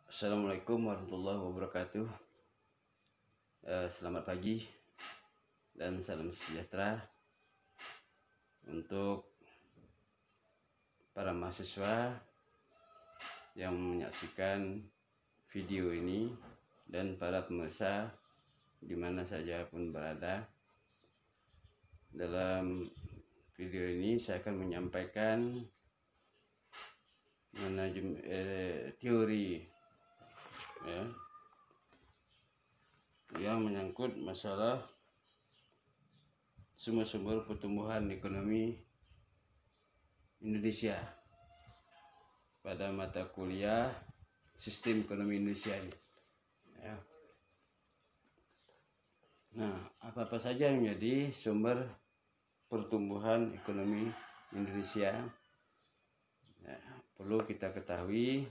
Assalamualaikum warahmatullahi wabarakatuh. Selamat pagi dan salam sejahtera untuk para mahasiswa yang menyaksikan video ini dan para pemirsa di mana saja pun berada. Dalam video ini saya akan menyampaikan teori yang menyangkut masalah sumber-sumber pertumbuhan ekonomi Indonesia pada mata kuliah Sistem Ekonomi Indonesia ini. Nah, apa-apa saja yang menjadi sumber pertumbuhan ekonomi Indonesia? Perlu kita ketahui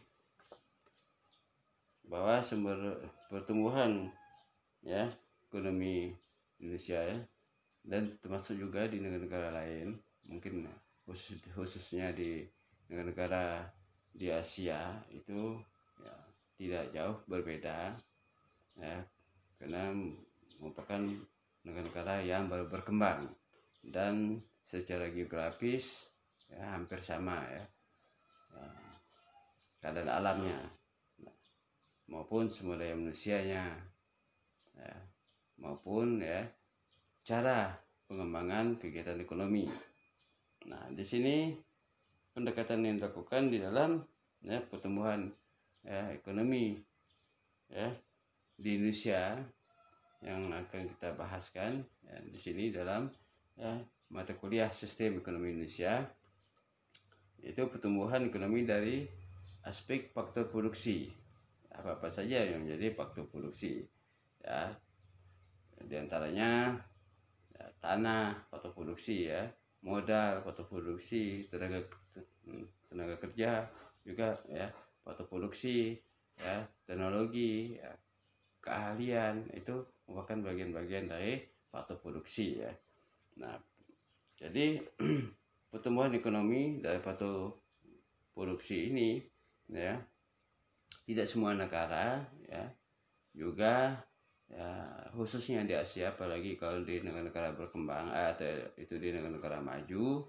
bahwa sumber pertumbuhan ekonomi Indonesia dan termasuk juga di negara-negara lain, mungkin khususnya di negara-negara di Asia itu tidak jauh berbeda karena merupakan negara-negara yang baru berkembang dan secara geografis hampir sama keadaan alamnya maupun sumber daya manusianya maupun cara pengembangan kegiatan ekonomi. Nah, di sini pendekatan yang dilakukan di dalam pertumbuhan ekonomi di Indonesia yang akan kita bahaskan di sini dalam mata kuliah Sistem Ekonomi Indonesia, yaitu pertumbuhan ekonomi dari aspek faktor produksi. Apa-apa saja yang menjadi faktor produksi di antaranya tanah faktor produksi, modal faktor produksi, tenaga kerja juga faktor produksi, teknologi, keahlian itu merupakan bagian-bagian dari faktor produksi Nah, jadi pertumbuhan ekonomi dari faktor produksi ini tidak semua negara juga khususnya di Asia, apalagi kalau di negara-negara berkembang atau itu di negara-negara maju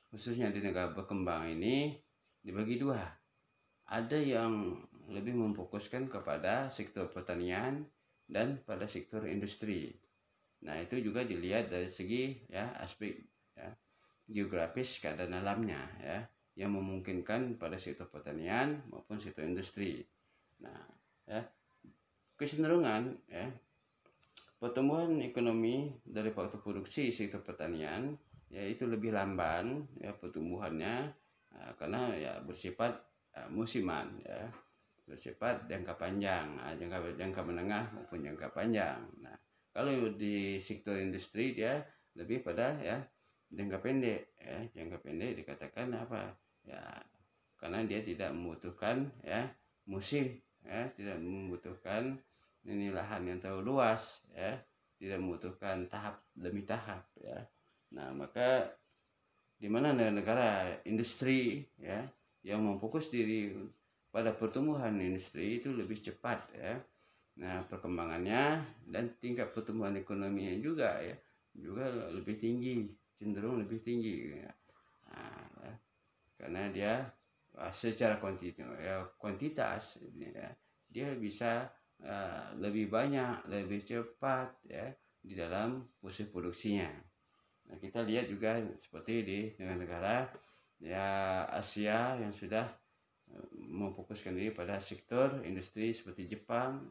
khususnya di negara berkembang ini dibagi dua. Ada yang lebih memfokuskan kepada sektor pertanian dan pada sektor industri. Nah, itu juga dilihat dari segi aspek geografis keadaan alamnya yang memungkinkan pada sektor pertanian maupun sektor industri. Nah, kecenderungan pertumbuhan ekonomi dari faktor produksi sektor pertanian itu lebih lamban pertumbuhannya karena bersifat musiman bersifat jangka panjang, jangka menengah maupun jangka panjang. Nah, kalau di sektor industri dia lebih pada jangka pendek jangka pendek dikatakan apa karena dia tidak membutuhkan musim tidak membutuhkan lahan yang terlalu luas tidak membutuhkan tahap demi tahap Nah, maka di mana negara-negara industri yang memfokus diri pada pertumbuhan industri itu lebih cepat Nah, perkembangannya dan tingkat pertumbuhan ekonominya juga lebih tinggi, cenderung lebih tinggi karena dia secara kuantitas dia bisa lebih banyak, lebih cepat di dalam proses produksinya. Nah, kita lihat juga seperti di negara-negara Asia yang sudah memfokuskan diri pada sektor industri seperti Jepang,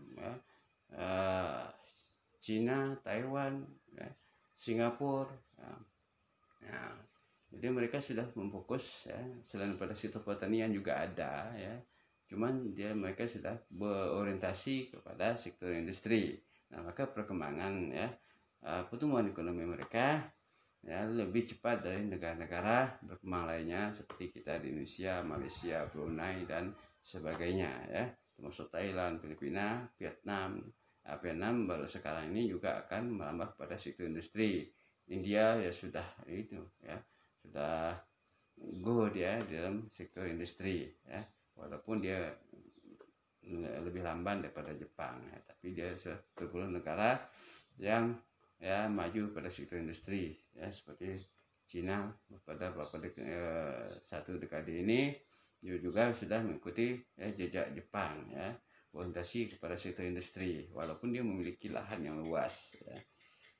Cina, Taiwan, Singapura. Jadi mereka sudah memfokus selain pada sektor pertanian juga ada cuman mereka sudah berorientasi kepada sektor industri. Nah, maka perkembangan pertumbuhan ekonomi mereka lebih cepat dari negara-negara berkembang lainnya seperti kita di Indonesia, Malaysia, Brunei dan sebagainya termasuk Thailand, Filipina, Vietnam. Vietnam baru sekarang ini juga akan merambah pada sektor industri. India sudah sudah go dia dalam sektor industri walaupun dia lebih lamban daripada Jepang ya, tapi dia sudah tergolong negara yang ya maju pada sektor industri ya, seperti Cina pada satu dekade ini juga sudah mengikuti ya, jejak Jepang ya, orientasi kepada sektor industri walaupun dia memiliki lahan yang luas ya.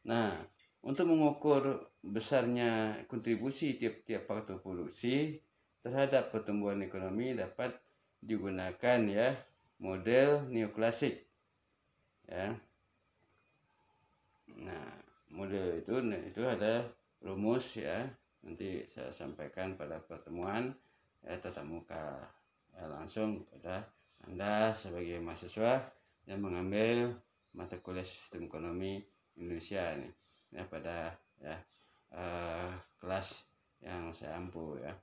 Nah, untuk mengukur besarnya kontribusi tiap-tiap faktor produksi terhadap pertumbuhan ekonomi dapat digunakan ya model neoklasik ya. Nah, model itu ada rumus ya, nanti saya sampaikan pada pertemuan ya, tatap muka ya, langsung pada Anda sebagai mahasiswa yang mengambil mata kuliah sistem ekonomi Indonesia ini ya, pada ya kelas yang saya ampu ya.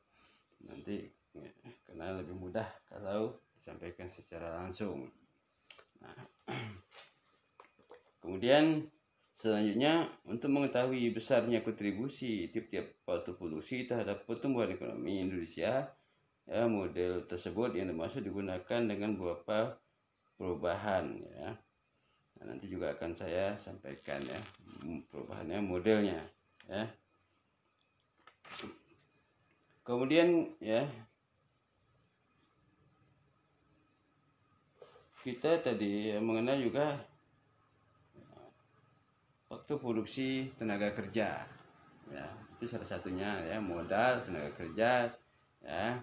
Nanti ya, karena lebih mudah kalau disampaikan secara langsung. Nah, kemudian selanjutnya, untuk mengetahui besarnya kontribusi tiap-tiap faktor produksi terhadap pertumbuhan ekonomi Indonesia, ya, model tersebut yang dimaksud digunakan dengan beberapa perubahan ya. Nah, nanti juga akan saya sampaikan ya perubahannya, modelnya ya. Kemudian ya, kita tadi mengenal juga faktor produksi tenaga kerja ya, itu salah satunya ya, modal tenaga kerja ya,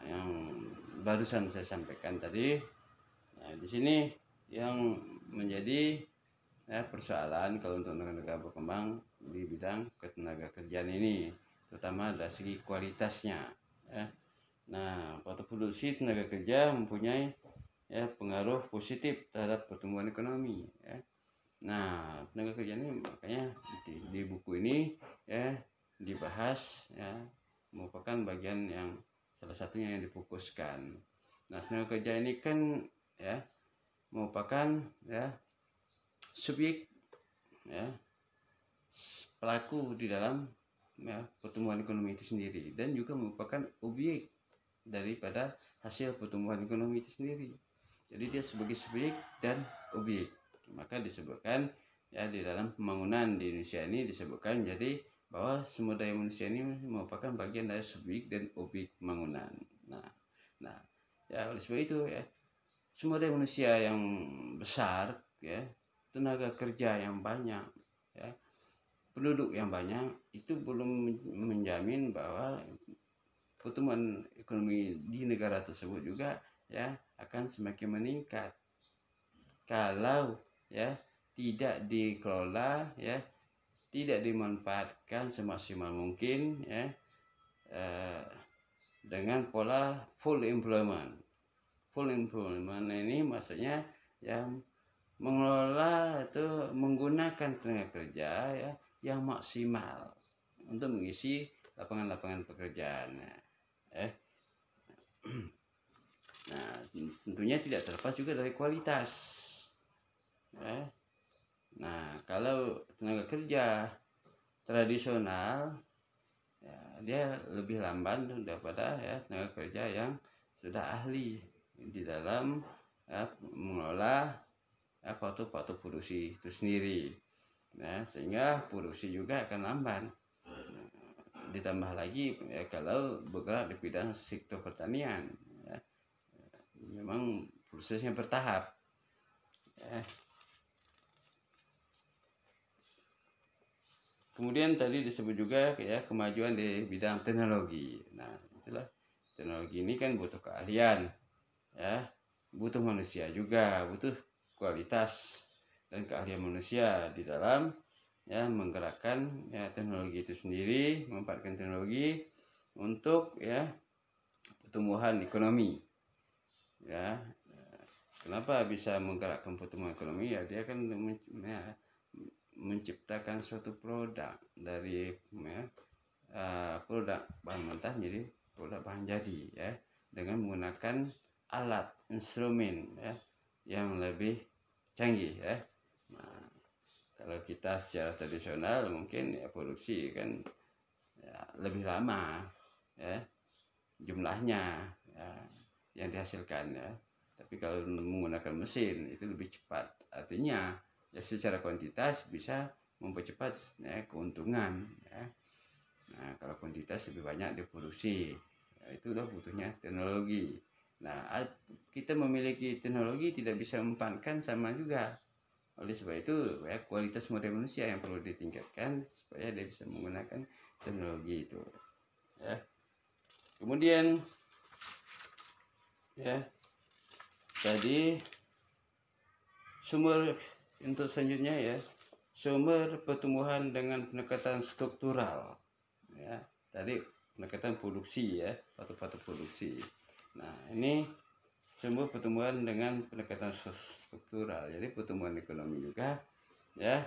yang barusan saya sampaikan tadi. Nah, di sini yang menjadi ya, persoalan kalau untuk negara berkembang di bidang ketenaga kerjaan ini, terutama dari segi kualitasnya ya. Nah, faktor produksi tenaga kerja mempunyai ya pengaruh positif terhadap pertumbuhan ekonomi ya. Nah, tenaga kerja ini makanya di buku ini ya dibahas ya, merupakan bagian yang salah satunya yang difokuskan. Nah, tenaga kerja ini kan ya merupakan ya subjek ya, pelaku di dalam ya pertumbuhan ekonomi itu sendiri, dan juga merupakan objek daripada hasil pertumbuhan ekonomi itu sendiri. Jadi dia sebagai subjek dan objek, maka disebutkan ya di dalam pembangunan di Indonesia ini disebutkan jadi bahwa sumber daya manusia ini merupakan bagian dari subjek dan objek pembangunan. Nah ya, oleh sebab itu ya, sumber daya manusia yang besar ya, tenaga kerja yang banyak ya, penduduk yang banyak, itu belum menjamin bahwa pertumbuhan ekonomi di negara tersebut juga ya akan semakin meningkat kalau ya tidak dikelola ya, tidak dimanfaatkan semaksimal mungkin ya, dengan pola full employment. Full employment ini maksudnya yang mengelola atau menggunakan tenaga kerja ya yang maksimal untuk mengisi lapangan-lapangan pekerjaan. Nah, tentunya tidak terlepas juga dari kualitas. Nah, kalau tenaga kerja tradisional ya, dia lebih lamban daripada ya tenaga kerja yang sudah ahli di dalam ya, mengelola ya, faktor-faktor produksi itu sendiri. Nah, sehingga produksi juga akan lamban. Ditambah lagi ya, kalau bergerak di bidang sektor pertanian ya, memang prosesnya bertahap ya. Kemudian tadi disebut juga ya kemajuan di bidang teknologi. Nah, itulah teknologi ini kan butuh keahlian ya, butuh manusia juga, butuh kualitas dan keahlian manusia di dalam ya menggerakkan ya teknologi itu sendiri, memanfaatkan teknologi untuk ya pertumbuhan ekonomi ya. Kenapa bisa menggerakkan pertumbuhan ekonomi ya, dia kan ya, menciptakan suatu produk dari ya, produk bahan mentah menjadi produk bahan jadi ya, dengan menggunakan alat instrumen ya yang lebih canggih ya. Nah, kalau kita secara tradisional mungkin ya produksi kan ya, lebih lama ya jumlahnya ya, yang dihasilkan ya. Tapi kalau menggunakan mesin itu lebih cepat. Artinya ya secara kuantitas bisa mempercepat ya, keuntungan ya. Nah, kalau kuantitas lebih banyak diproduksi, ya, itulah butuhnya teknologi. Nah, kita memiliki teknologi tidak bisa mempankan sama juga. Oleh sebab itu, ya, kualitas modal manusia yang perlu ditingkatkan supaya dia bisa menggunakan teknologi itu. Ya. Kemudian, ya, tadi sumber untuk selanjutnya ya, sumber pertumbuhan dengan pendekatan struktural. Ya, tadi pendekatan produksi ya, faktor-faktor produksi. Nah, ini sumber pertumbuhan dengan pendekatan struktural. Jadi pertumbuhan ekonomi juga ya,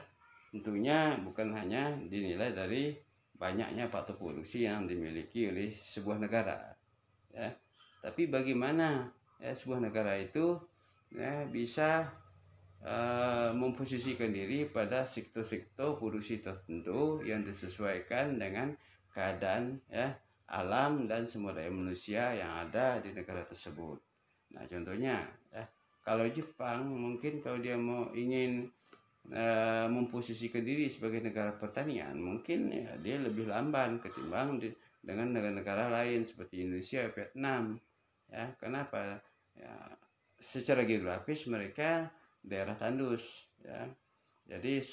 tentunya bukan hanya dinilai dari banyaknya faktor produksi yang dimiliki oleh sebuah negara ya, tapi bagaimana ya sebuah negara itu ya bisa memposisikan diri pada sektor-sektor produksi tertentu yang disesuaikan dengan keadaan ya alam dan sumber daya manusia yang ada di negara tersebut. Nah, contohnya ya, kalau Jepang mungkin kalau dia mau ingin memposisikan diri sebagai negara pertanian, mungkin ya dia lebih lamban ketimbang dengan negara-negara lain seperti Indonesia, Vietnam. Ya, kenapa? Ya, secara geografis mereka daerah tandus ya. Jadi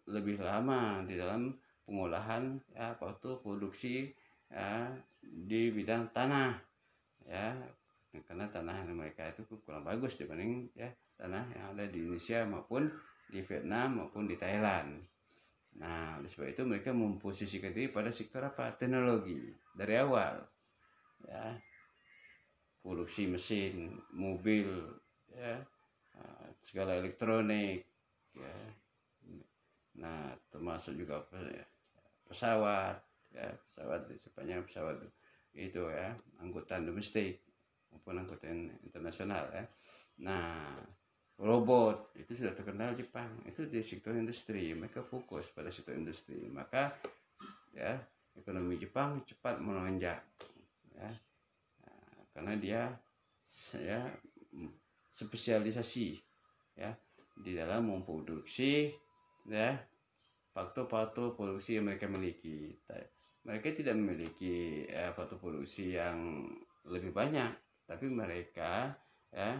lebih lama di dalam pengolahan ya waktu produksi ya, di bidang tanah ya, karena tanah mereka itu kurang bagus dibanding ya tanah yang ada di Indonesia maupun di Vietnam maupun di Thailand. Nah, oleh sebab itu mereka memposisikan diri pada sektor apa? Teknologi dari awal ya, produksi mesin, mobil ya, segala elektronik ya. Nah, termasuk juga pesawat ya, pesawat di sepanjang pesawat itu ya, angkutan domestik maupun angkutan internasional ya. Nah, robot itu sudah terkenal Jepang, itu di sektor industri, mereka fokus pada sektor industri, maka ya ekonomi Jepang cepat melonjak ya, karena dia ya spesialisasi ya di dalam memproduksi ya faktor-faktor produksi yang mereka miliki. Mereka tidak memiliki faktor produksi yang lebih banyak, tapi mereka ya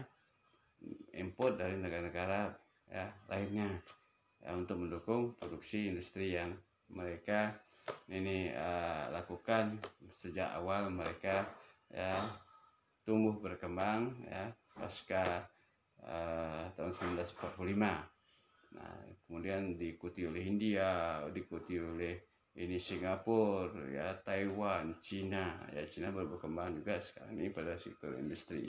import dari negara-negara ya lainnya ya, untuk mendukung produksi industri yang mereka ini lakukan sejak awal mereka ya tumbuh berkembang ya pasca tahun 1945. Nah, kemudian diikuti oleh India, diikuti oleh ini Singapura, ya Taiwan, Cina. Ya Cina baru berkembang juga sekarang ini pada sektor industri.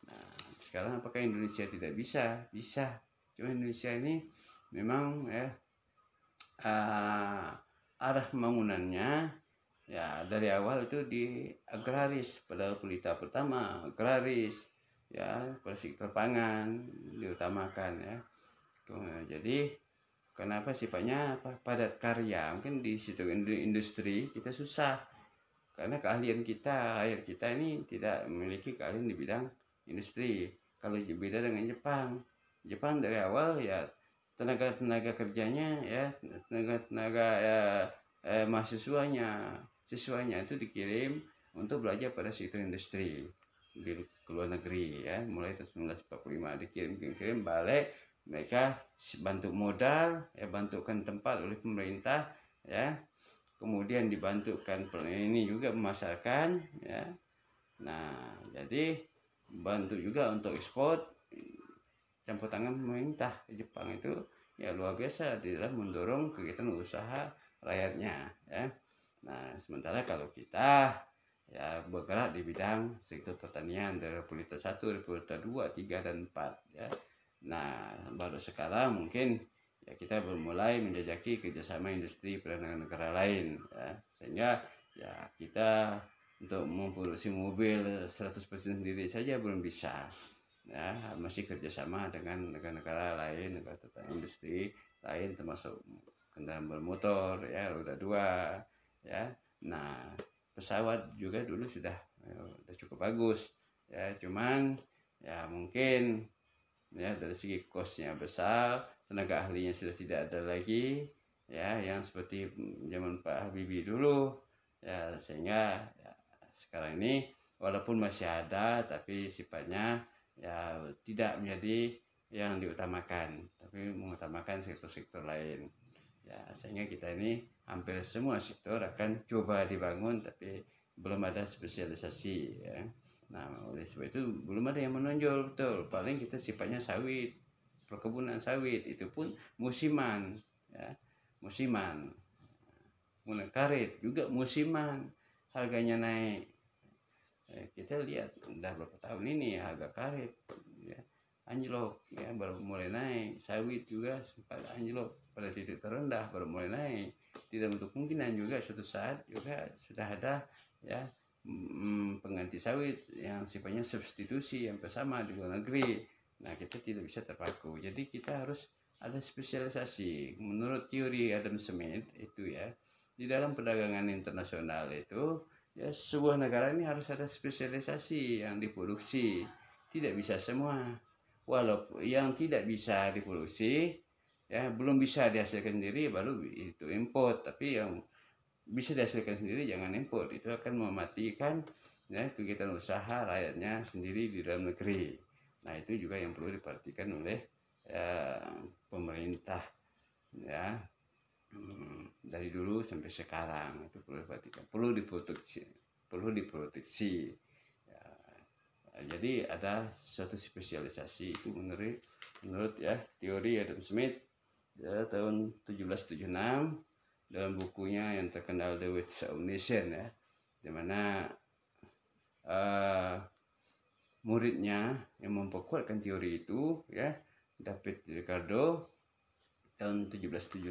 Nah, sekarang apakah Indonesia tidak bisa? Bisa. Cuma Indonesia ini memang ya arah pembangunannya ya dari awal itu di agraris, pada pelita pertama agraris ya, pada sektor pangan diutamakan ya. Jadi kenapa sifatnya padat karya? Mungkin di situ industri kita susah karena keahlian kita, kita ini tidak memiliki keahlian di bidang industri. Kalau beda dengan Jepang, Jepang dari awal ya tenaga kerjanya ya tenaga ya siswanya itu dikirim untuk belajar pada sektor industri di luar negeri ya, mulai tahun 1945 dikirim balik, mereka bantu modal ya, bantukan tempat oleh pemerintah ya, kemudian dibantukan ini juga memasarkan ya. Nah, jadi bantu juga untuk ekspor, campur tangan pemerintah Jepang itu ya luar biasa di dalam mendorong kegiatan usaha rakyatnya ya. Nah, sementara kalau kita ya bergerak di bidang sektor pertanian dari prioritas 1, prioritas 2, 3 dan 4 ya. Nah, baru sekarang mungkin ya kita bermulai menjajaki kerjasama industri pada negara lain ya, sehingga ya kita untuk memproduksi mobil 100% sendiri saja belum bisa ya, masih kerjasama dengan negara-negara lain, negara tetangga industri lain termasuk kendaraan bermotor ya, roda 2 ya. Nah, pesawat juga dulu sudah cukup bagus ya, cuman ya mungkin ya dari segi kosnya besar, tenaga ahlinya sudah tidak ada lagi ya yang seperti zaman Pak Habibie dulu ya, sehingga ya, sekarang ini walaupun masih ada tapi sifatnya ya tidak menjadi yang diutamakan, tapi mengutamakan sektor-sektor lain ya, sehingga kita ini hampir semua sektor akan coba dibangun tapi belum ada spesialisasi ya. Nah, oleh sebab itu belum ada yang menonjol betul. Paling kita sifatnya sawit, perkebunan sawit, itu pun musiman ya, musiman. Mulai karet juga musiman, harganya naik. Kita lihat udah berapa tahun ini harga karet ya, anjlok ya, baru mulai naik. Sawit juga sempat anjlok pada titik terendah, baru mulai naik. Tidak untuk kemungkinan juga suatu saat juga sudah ada ya pengganti sawit yang sifatnya substitusi yang bersama di luar negeri. Nah, kita tidak bisa terpaku, jadi kita harus ada spesialisasi. Menurut teori Adam Smith itu ya, di dalam perdagangan internasional itu ya, sebuah negara ini harus ada spesialisasi yang diproduksi, tidak bisa semua. Walaupun yang tidak bisa diproduksi ya belum bisa dihasilkan sendiri baru itu import, tapi yang bisa dihasilkan sendiri jangan import, itu akan mematikan ya kegiatan usaha rakyatnya sendiri di dalam negeri. Nah, itu juga yang perlu diperhatikan oleh ya, pemerintah ya, dari dulu sampai sekarang itu perlu diperhatikan, perlu diproteksi ya. Jadi ada suatu spesialisasi itu menurut ya teori Adam Smith ya, tahun 1776 dalam bukunya yang terkenal The Wealth of Nation ya, dimana muridnya yang memperkuatkan teori itu ya, David Ricardo tahun 1778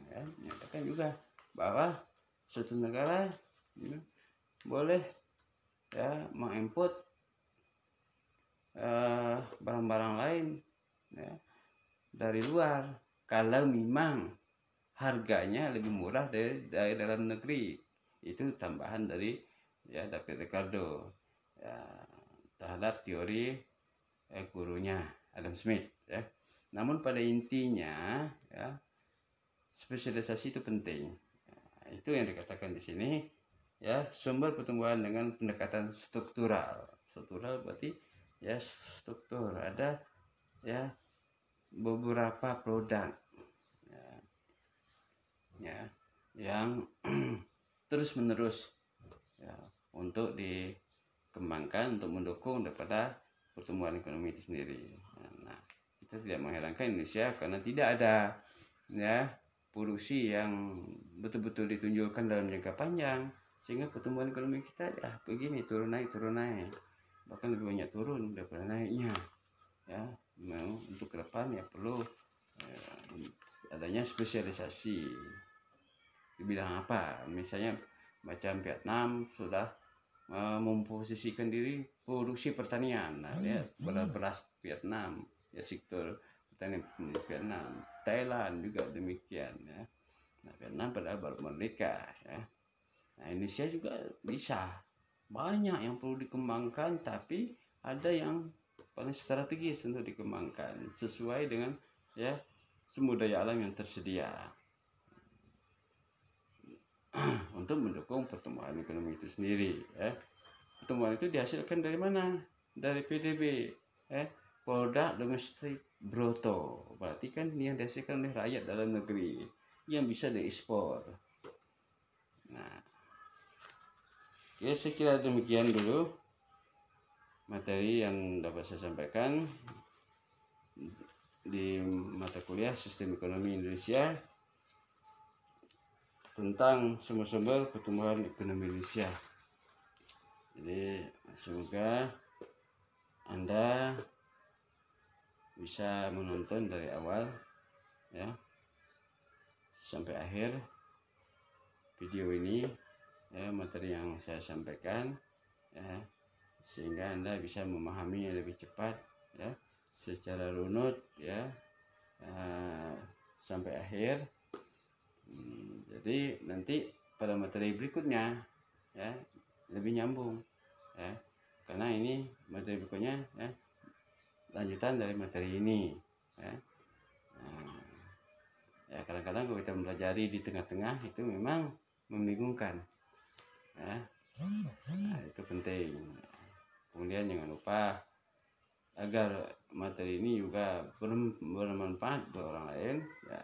ya, menyatakan juga bahwa suatu negara ya, boleh ya mengimport barang-barang lain ya, dari luar kalau memang harganya lebih murah dari dalam negeri. Itu tambahan dari ya David Ricardo ya, terhadap teori gurunya Adam Smith ya. Namun pada intinya ya, spesialisasi itu penting. Nah, itu yang dikatakan di sini ya, sumber pertumbuhan dengan pendekatan struktural. Struktural berarti ya struktur, ada ya beberapa produk ya yang terus menerus ya, untuk dikembangkan untuk mendukung daripada pertumbuhan ekonomi itu sendiri. Nah, kita tidak mengherankan Indonesia karena tidak ada ya produksi yang betul-betul ditunjukkan dalam jangka panjang, sehingga pertumbuhan ekonomi kita ya begini, turun naik, bahkan lebih banyak turun daripada naiknya ya. Memang untuk ke depan ya perlu adanya spesialisasi di bidang apa, misalnya macam Vietnam sudah memposisikan diri produksi pertanian. Nah, ya beras Vietnam ya, sektor pertanian Vietnam. Thailand juga demikian ya. Nah, Vietnam padahal baru merdeka ya. Nah, Indonesia juga bisa, banyak yang perlu dikembangkan, tapi ada yang paling strategis untuk dikembangkan sesuai dengan ya sumber daya alam yang tersedia untuk mendukung pertumbuhan ekonomi itu sendiri ya. Pertumbuhan itu dihasilkan dari mana? Dari PDB ya, produk domestik bruto, berarti kan yang dihasilkan oleh rakyat dalam negeri yang bisa diekspor. Nah, ya saya kira demikian dulu materi yang dapat saya sampaikan di mata kuliah Sistem Ekonomi Indonesia tentang sumber-sumber pertumbuhan ekonomi Indonesia. Jadi semoga Anda bisa menonton dari awal ya sampai akhir video ini ya, materi yang saya sampaikan ya, sehingga Anda bisa memahami lebih cepat ya secara runut ya sampai akhir. Jadi nanti pada materi berikutnya ya lebih nyambung ya. karena ini materi berikutnya ya, lanjutan dari materi ini ya. Nah, ya kadang-kadang kalau kita mempelajari di tengah-tengah itu memang membingungkan ya. Nah, itu penting. Kemudian jangan lupa agar materi ini juga bermanfaat buat orang lain ya,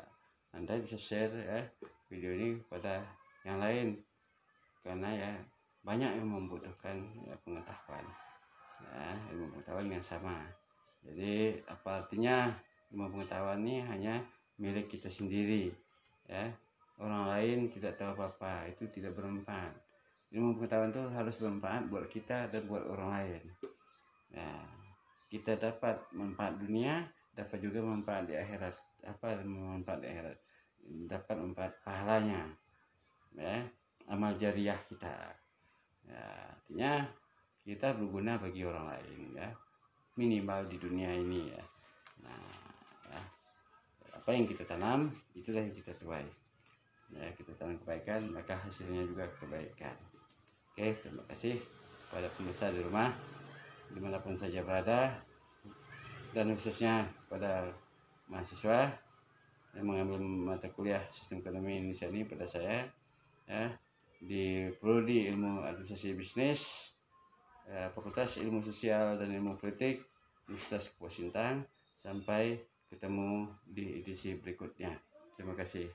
Anda bisa share ya video ini pada yang lain, karena ya banyak yang membutuhkan ya, pengetahuan ya, ilmu pengetahuan yang sama. Jadi apa artinya ilmu pengetahuan ini hanya milik kita sendiri ya, orang lain tidak tahu apa-apa, itu tidak bermanfaat. Ilmu pengetahuan itu harus bermanfaat buat kita dan buat orang lain ya. Kita dapat manfaat dunia, dapat juga manfaat di akhirat. Apa manfaat di akhirat? Dapat manfaat pahalanya ya, amal jariah kita ya, artinya kita berguna bagi orang lain ya, minimal di dunia ini ya. Nah ya, apa yang kita tanam itulah yang kita tuai ya, kita tanam kebaikan maka hasilnya juga kebaikan. Oke, terima kasih pada pemirsa di rumah dimanapun saja berada, dan khususnya pada mahasiswa yang mengambil mata kuliah sistem ekonomi Indonesia ini pada saya ya, di Prodi Ilmu Administrasi Bisnis, Fakultas Ilmu Sosial dan Ilmu Politik, Universitas Kepulauan Sintang. Sampai ketemu di edisi berikutnya. Terima kasih.